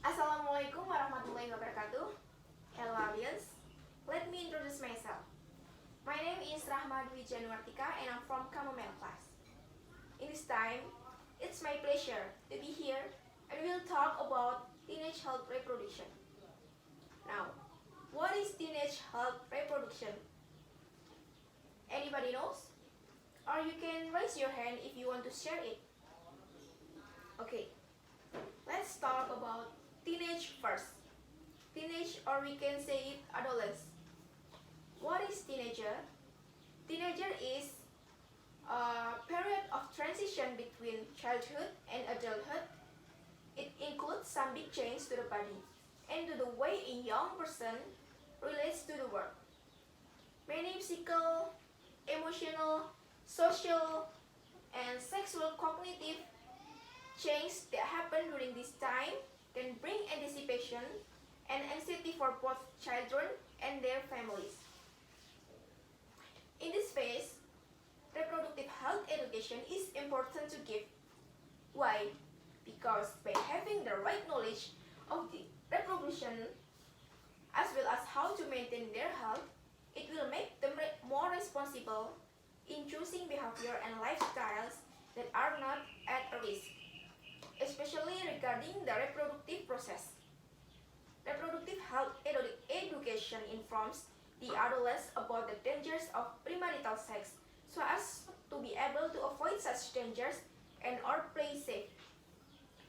Assalamualaikum warahmatullahi wabarakatuh. Hello audience. Let me introduce myself. My name is Rahma Januartika and I'm from Chamomile class. In this time, it's my pleasure to be here and we'll talk about teenage health reproduction. Now, what is teenage health reproduction? Anybody knows? Or you can raise your hand if you want to share it. Okay, let's talk about teenage first. Teenage, or we can say it adolescence. What is teenager? Teenager is a period of transition between childhood and adulthood. It includes some big changes to the body and to the way a young person relates to the world. Many physical, emotional, social, and sexual cognitive changes that happen during this time can bring anticipation and anxiety for both children and their families. In this phase, reproductive health education is important to give. Why? Because by having the right knowledge of the reproduction as well as how to maintain their health, it will make them more responsible in choosing behavior and lifestyles that are not at risk, especially regarding the reproductive process. Reproductive health education informs the adolescents about the dangers of premarital sex so as to be able to avoid such dangers and or play safe.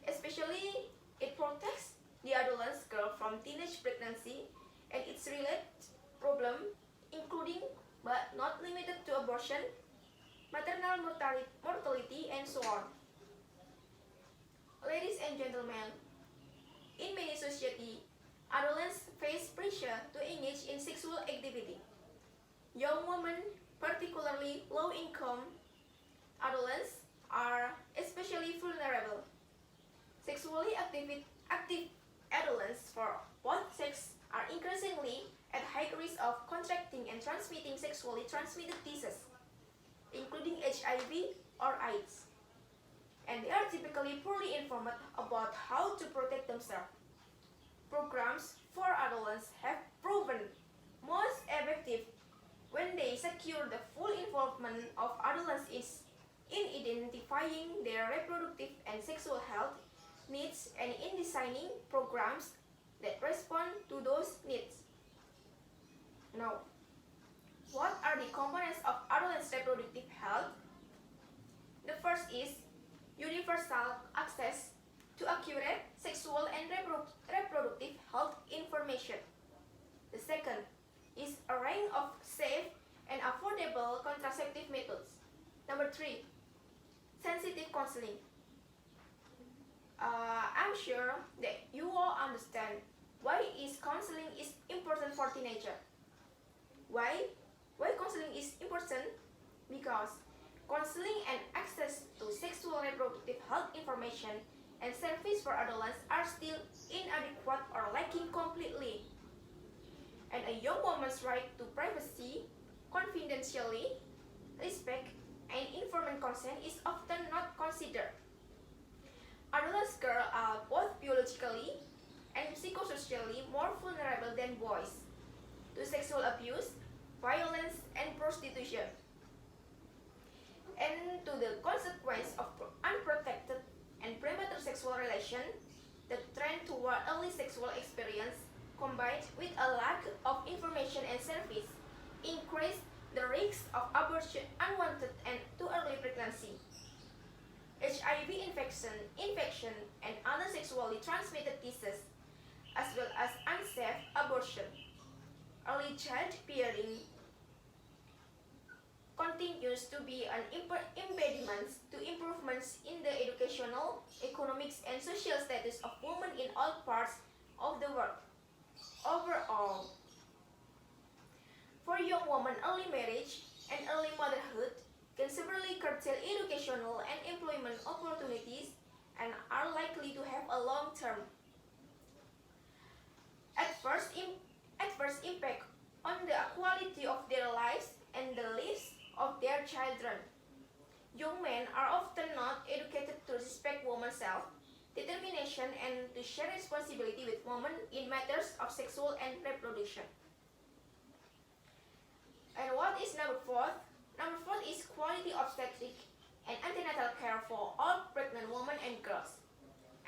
Especially, it protects the adolescent girl from teenage pregnancy and its related problem, including but not limited to abortion, maternal mortality, and so on. Ladies and gentlemen, in many societies, adolescents face pressure to engage in sexual activity. Young women, particularly low-income adolescents, are especially vulnerable. Sexually active adolescents for both sexes are increasingly at high risk of contracting and transmitting sexually transmitted diseases, including HIV or AIDS. And they are typically poorly informed about how to protect themselves. Programs for adolescents have proven most effective when they secure the full involvement of adolescents in identifying their reproductive and sexual health needs and in designing programs that respond to those needs. Now, what are the components of adolescent reproductive health? The first is universal access to accurate sexual and reproductive health information. The second is a range of safe and affordable contraceptive methods. Number 3, sensitive counseling. I'm sure that you all understand why counseling is important for teenagers. Why? Why counseling is important? Because counseling and access to sexual reproductive health information and service for adolescents are still inadequate or lacking completely. And a young woman's right to privacy, confidentiality, respect, and informed consent is often not considered. Adolescent girls are both biologically and psychosocially more vulnerable than boys to sexual abuse, violence, and prostitution, and to the consequence of unprotected and premature sexual relation. The trend toward early sexual experience combined with a lack of information and service increase the risk of abortion, unwanted and too early pregnancy, HIV infection, and other sexually transmitted diseases, as well as unsafe abortion. Early childbearing continues to be an impediment to improvements in the educational, economics, and social status of women in all parts of the world. Overall, for young women, early marriage and early motherhood can severely curtail educational and employment opportunities and are likely to have a long-term adverse impact on the quality of their lives and the lives of their children. Young men are often not educated to respect women's health determination, and to share responsibility with women in matters of sexual and reproduction. And what is number four? Number four is quality obstetric and antenatal care for all pregnant women and girls.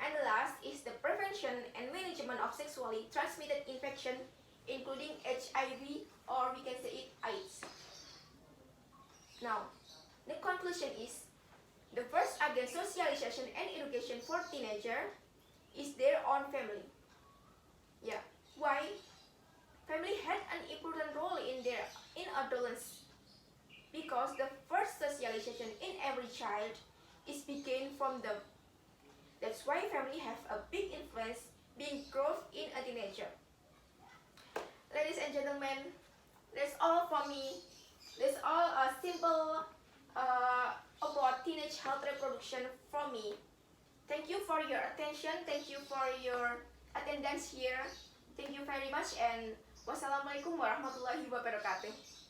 And the last is the prevention and management of sexually transmitted infection, including HIV, or we can say it AIDS. Now, the conclusion is, the first against socialization and education for teenager is their own family. Yeah, why? Family had an important role in adolescence, because the first socialization in every child is began from them. That's why family have a big influence being growth in a teenager. Ladies and gentlemen, that's all for me. That's all simple about teenage health reproduction from me. Thank you for your attention. Thank you for your attendance here. Thank you very much, and wassalamualaikum warahmatullahi wabarakatuh.